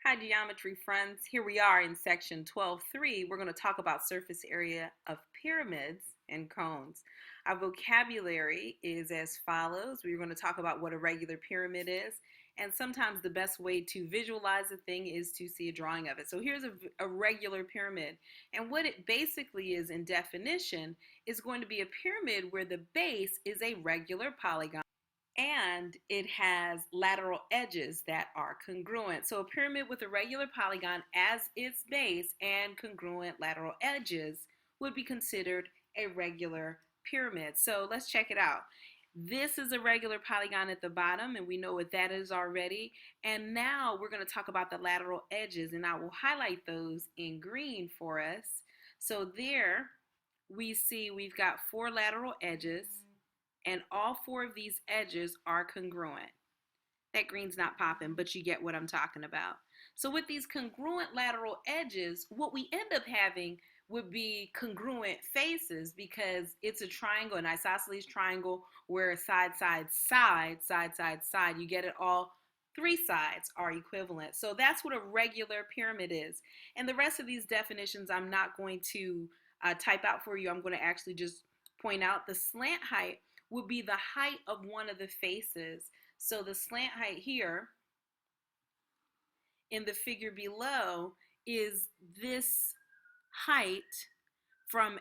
Hi, geometry friends. Here we are in section 12.3. We're going to talk about surface area of pyramids and cones. Our vocabulary is as follows. We're going to talk about what a regular pyramid is, and sometimes the best way to visualize a thing is to see a drawing of it. So here's a regular pyramid, and what it basically is in definition is going to be a pyramid where the base is a regular polygon and it has lateral edges that are congruent. So a pyramid with a regular polygon as its base and congruent lateral edges would be considered a regular pyramid. So let's check it out. This is a regular polygon at the bottom, and we know what that is already. And now we're going to talk about the lateral edges, and I will highlight those in green for us. So there we see we've got four lateral edges, and all four of these edges are congruent. That green's not popping, but you get what I'm talking about. So with these congruent lateral edges, what we end up having would be congruent faces because it's a triangle, an isosceles triangle, where side, side, side, side, side, side, you get it all. Three sides are equivalent. So that's what a regular pyramid is. And the rest of these definitions I'm not going to type out for you. I'm going to actually just point out the slant height would be the height of one of the faces. So the slant height here in the figure below is this height from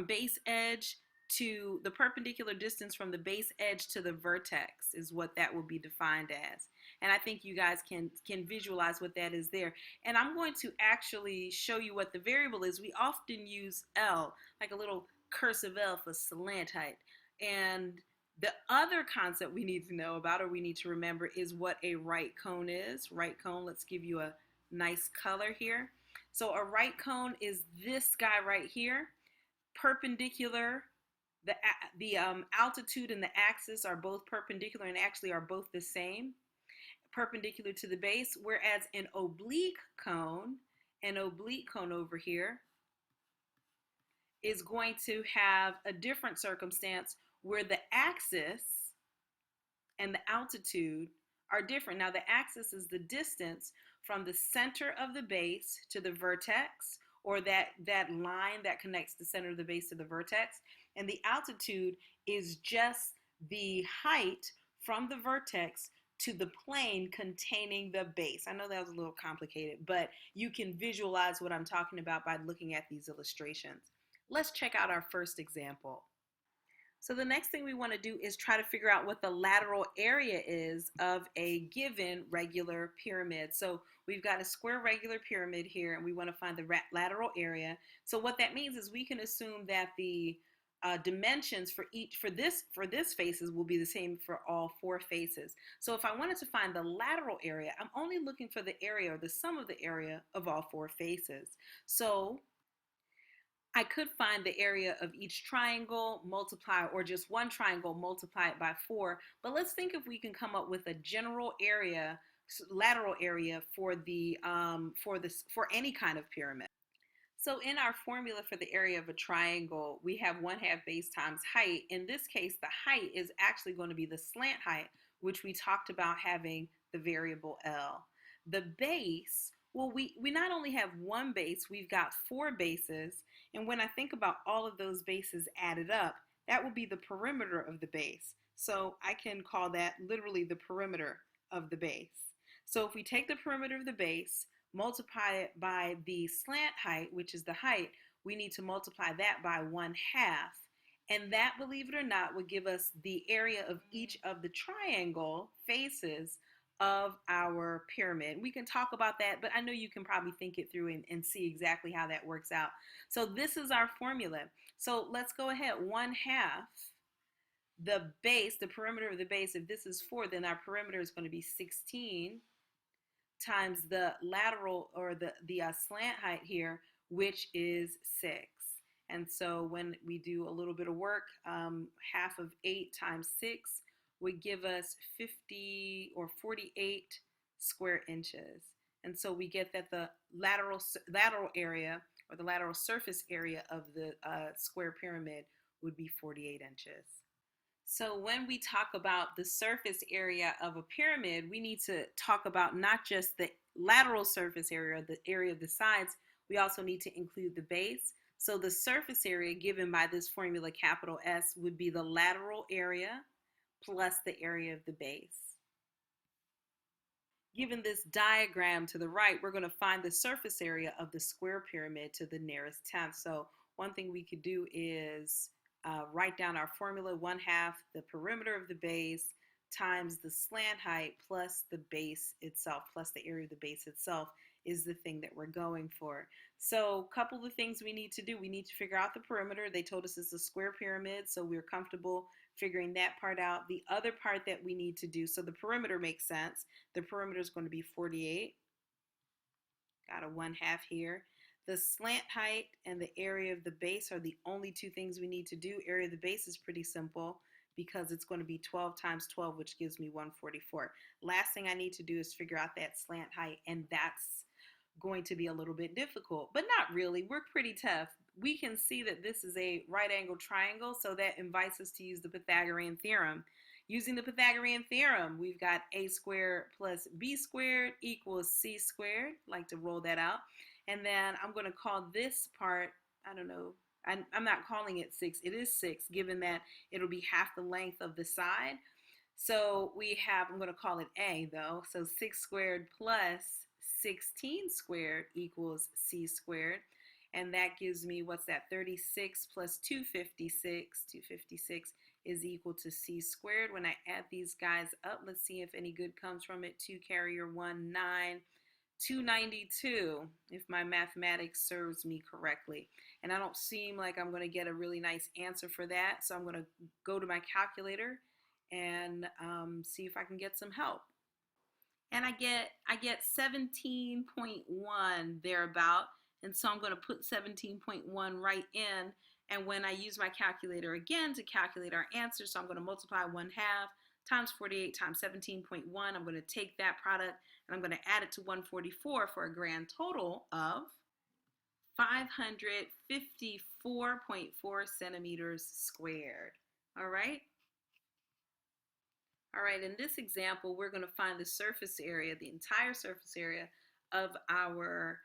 base edge to the perpendicular distance from the base edge to the vertex is what that will be defined as. And I think you guys can visualize what that is there. And I'm going to actually show you what the variable is. We often use L, like a little cursive L for slant height. And the other concept we need to know about, or we need to remember, is what a right cone is. Right cone, let's give you a nice color here. So a right cone is this guy right here. Perpendicular, the altitude and the axis are both perpendicular and actually are both the same, perpendicular to the base, whereas an oblique cone over here is going to have a different circumstance where the axis and the altitude are different. Now the axis is the distance from the center of the base to the vertex, or that line that connects the center of the base to the vertex. And the altitude is just the height from the vertex to the plane containing the base. I know that was a little complicated, but you can visualize what I'm talking about by looking at these illustrations. Let's check out our first example. So the next thing we want to do is try to figure out what the lateral area is of a given regular pyramid. So we've got a square regular pyramid here, and we want to find the lateral area. So what that means is we can assume that the dimensions for this faces will be the same for all four faces. So if I wanted to find the lateral area, I'm only looking for the area, or the sum of the area of all four faces. So I could find the area of each triangle, multiply, or just one triangle, multiply it by 4. But let's think if we can come up with a general area, lateral area for for any kind of pyramid. So in our formula for the area of a triangle, we have 1/2 base times height. In this case, the height is actually going to be the slant height, which we talked about having the variable L. The base, well, we not only have one base, we've got four bases. And when I think about all of those bases added up, that will be the perimeter of the base. So I can call that literally the perimeter of the base. So if we take the perimeter of the base, multiply it by the slant height, which is the height, we need to multiply that by 1/2. And that, believe it or not, would give us the area of each of the triangle faces of our pyramid. We can talk about that, but I know you can probably think it through and see exactly how that works out. So this is our formula. So let's go ahead. 1/2 the base, the perimeter of the base, if this is 4, then our perimeter is going to be 16 times the lateral, or the slant height here, which is 6. And so when we do a little bit of work, 1/2 of 8 times 6 would give us 50 or 48 square inches. And so we get that the lateral area, or the lateral surface area of the square pyramid, would be 48 inches. So when we talk about the surface area of a pyramid, we need to talk about not just the lateral surface area, the area of the sides, we also need to include the base. So the surface area given by this formula capital S would be the lateral area plus the area of the base. Given this diagram to the right, we're going to find the surface area of the square pyramid to the nearest tenth. So one thing we could do is write down our formula: 1/2 the perimeter of the base times the slant height plus the base itself, plus the area of the base itself is the thing that we're going for. So a couple of things we need to do. We need to figure out the perimeter. They told us it's a square pyramid, so we're comfortable figuring that part out. The other part that we need to do, so the perimeter makes sense. The perimeter is going to be 48. Got a 1/2 here. The slant height and the area of the base are the only two things we need to do. Area of the base is pretty simple because it's going to be 12 times 12, which gives me 144. Last thing I need to do is figure out that slant height, and that's going to be a little bit difficult, but not really. We're pretty tough. We can see that this is a right angle triangle, so that invites us to use the Pythagorean theorem. Using the Pythagorean theorem, we've got a squared plus b squared equals c squared. Like to roll that out. And then I'm going to call this part, I don't know, I'm not calling it 6. It is 6, given that it'll be half the length of the side. So we have, I'm going to call it a, though. So 6 squared plus 16 squared equals c squared. And that gives me, what's that, 36 plus 256. 256 is equal to c squared. When I add these guys up, let's see if any good comes from it. 2 carry 1, 9. 292, if my mathematics serves me correctly. And I don't seem like I'm going to get a really nice answer for that, so I'm going to go to my calculator and see if I can get some help. And I get 17.1 thereabout, and so I'm going to put 17.1 right in. And when I use my calculator again to calculate our answer, so I'm going to multiply 1/2 times 48 times 17.1. I'm going to take that product and I'm going to add it to 144 for a grand total of 554.4 centimeters squared. All right. All right, in this example, we're going to find the surface area, the entire surface area of our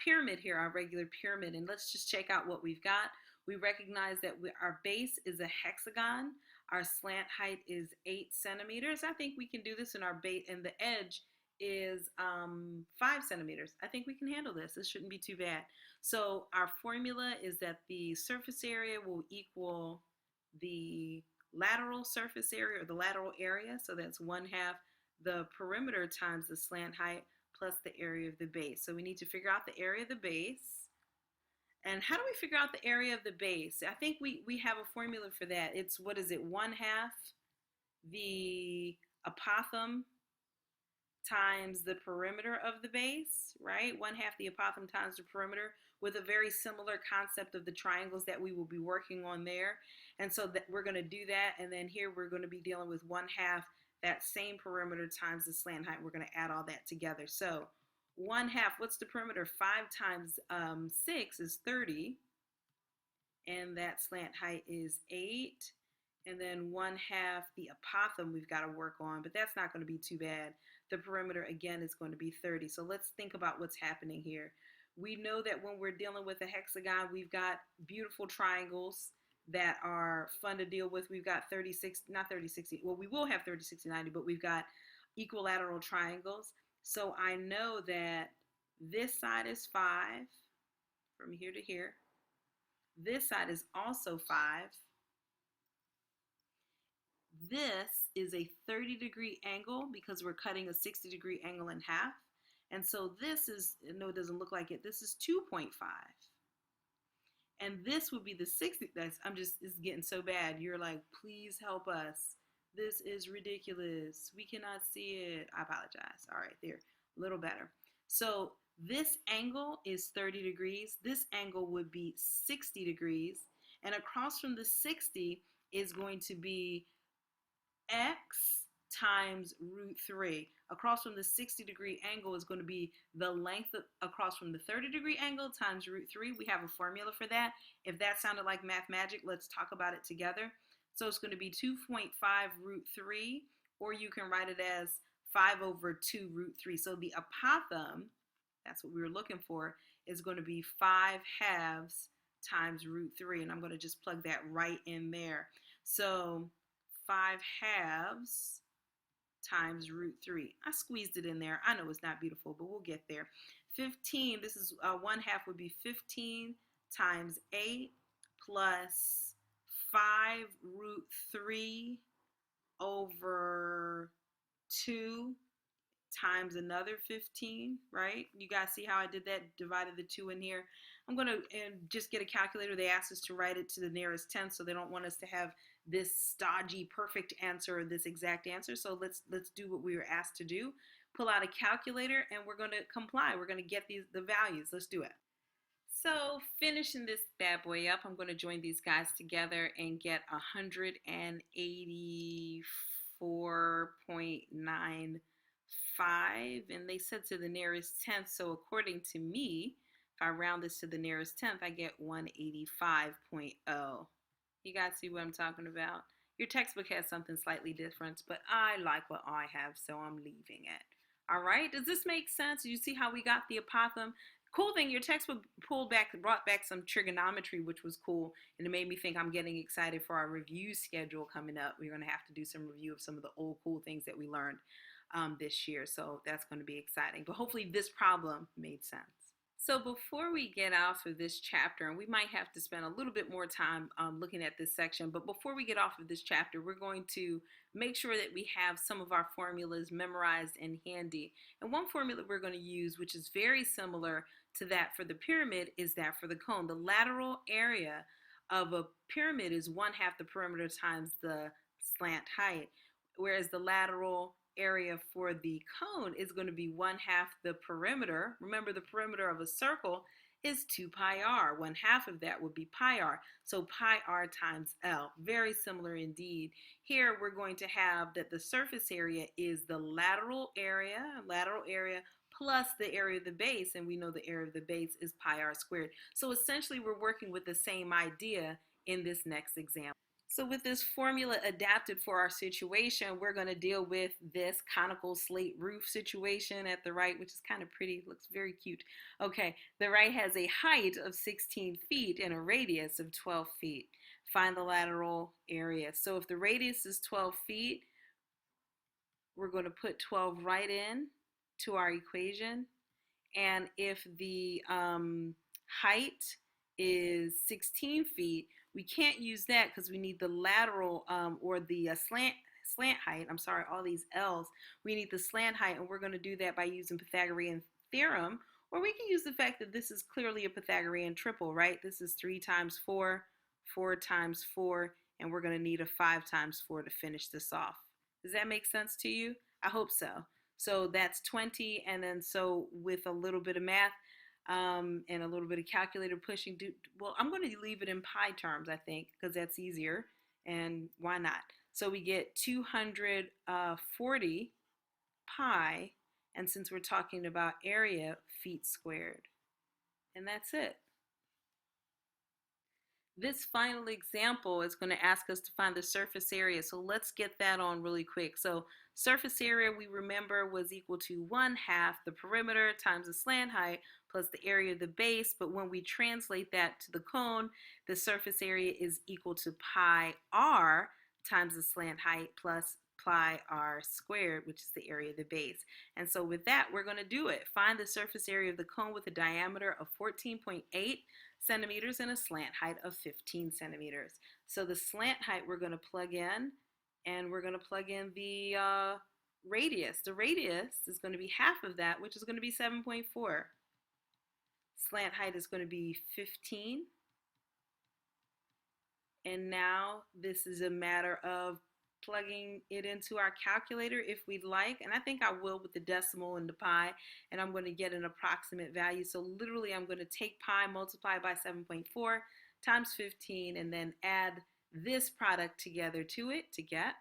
pyramid here, our regular pyramid. And let's just check out what we've got. We recognize that our base is a hexagon. Our slant height is 8 centimeters. I think we can do this in our base, and the edge is 5 centimeters. I think we can handle this. This shouldn't be too bad. So our formula is that the surface area will equal the lateral surface area, or the lateral area. So that's 1/2 the perimeter times the slant height plus the area of the base. So we need to figure out the area of the base. And how do we figure out the area of the base? I think we have a formula for that. It's, what is it, 1/2 the apothem times the perimeter of the base, right? 1/2 the apothem times the perimeter, with a very similar concept of the triangles that we will be working on there. And so that we're going to do that. And then here we're going to be dealing with 1/2 that same perimeter times the slant height. We're going to add all that together. So 1/2, what's the perimeter? 5 times 6 is 30. And that slant height is 8. And then 1/2 the apothem we've got to work on, but that's not going to be too bad. The perimeter, again, is going to be 30. So let's think about what's happening here. We know that when we're dealing with a hexagon, we've got beautiful triangles that are fun to deal with. We've got 36, not 30, 60. Well, we will have 30, 60, 90, but we've got equilateral triangles. So I know that this side is 5 from here to here. This side is also 5. This is a 30-degree angle because we're cutting a 60-degree angle in half. And so this is, no, it doesn't look like it. This is 2.5. And this would be the 60. It's getting so bad. You're like, please help us. This is ridiculous. We cannot see it. I apologize. All right, there, a little better. So this angle is 30 degrees. This angle would be 60 degrees. And across from the 60 is going to be x times root 3. Across from the 60-degree angle is going to be the length across from the 30-degree angle times root 3. We have a formula for that. If that sounded like math magic, let's talk about it together. So it's going to be 2.5 root 3, or you can write it as 5 over 2 root 3. So the apothem, that's what we were looking for, is going to be 5 halves times root 3. And I'm going to just plug that right in there. So 5 halves times root 3. I squeezed it in there. I know it's not beautiful, but we'll get there. 15, this is 1 half would be 15 times 8 plus 5 root 3 over 2 times another 15, right? You guys see how I did that? Divided the 2 in here. I'm going to just get a calculator. They asked us to write it to the nearest tenth, so they don't want us to have this stodgy perfect answer or this exact answer. So let's do what we were asked to do. Pull out a calculator, and we're going to comply. We're going to get the values. Let's do it. So finishing this bad boy up, I'm going to join these guys together and get 184.95. And they said to the nearest tenth. So according to me, if I round this to the nearest tenth, I get 185.0. You guys see what I'm talking about? Your textbook has something slightly different, but I like what I have, so I'm leaving it. All right, does this make sense? You see how we got the apothem? Cool thing, your textbook brought back some trigonometry, which was cool, and it made me think I'm getting excited for our review schedule coming up. We're going to have to do some review of some of the old cool things that we learned this year, so that's going to be exciting. But hopefully this problem made sense. So before we get off of this chapter, and we might have to spend a little bit more time looking at this section, but before we get off of this chapter, we're going to make sure that we have some of our formulas memorized and handy. And one formula we're going to use, which is very similar to that for the pyramid, is that for the cone. The lateral area of a pyramid is 1/2 the perimeter times the slant height, whereas the lateral area for the cone is going to be 1/2 the perimeter. Remember, the perimeter of a circle is 2 pi r. 1/2 of that would be pi r. So pi r times L. Very similar indeed. Here we're going to have that the surface area is the lateral area plus the area of the base, and we know the area of the base is pi r squared. So essentially we're working with the same idea in this next example. So with this formula adapted for our situation, we're going to deal with this conical slate roof situation at the right, which is kind of pretty, looks very cute. Okay, the right has a height of 16 feet and a radius of 12 feet. Find the lateral area. So if the radius is 12 feet, we're going to put 12 right in to our equation. And if the height is 16 feet, we can't use that because we need the lateral or the slant height. I'm sorry, all these L's. We need the slant height, and we're going to do that by using Pythagorean theorem, or we can use the fact that this is clearly a Pythagorean triple, right? This is 3 times 4, 4 times 4, and we're going to need a 5 times 4 to finish this off. Does that make sense to you? I hope so. So that's 20, and then so with a little bit of math, and a little bit of calculator pushing. Well, I'm going to leave it in pi terms, I think, because that's easier, and why not? So we get 240 pi, and since we're talking about area, feet squared, and that's it. This final example is going to ask us to find the surface area, so let's get that on really quick. So surface area, we remember, was equal to 1/2 the perimeter times the slant height plus the area of the base, but when we translate that to the cone, the surface area is equal to pi r times the slant height plus pi r squared, which is the area of the base. And so with that, we're going to do it. Find the surface area of the cone with a diameter of 14.8 centimeters and a slant height of 15 centimeters. So the slant height we're going to plug in, and we're going to plug in the radius. The radius is going to be half of that, which is going to be 7.4. Slant height is going to be 15. And now this is a matter of plugging it into our calculator if we'd like, and I think I will with the decimal and the pi, and I'm going to get an approximate value. So literally I'm going to take pi multiplied by 7.4 times 15 and then add this product together to it to get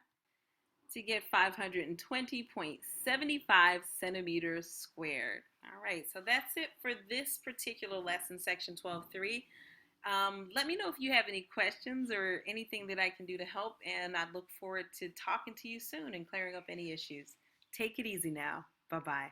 520.75 centimeters squared. All right, so that's it for this particular lesson, section 12.3. Let me know if you have any questions or anything that I can do to help, and I look forward to talking to you soon and clearing up any issues. Take it easy now. Bye bye.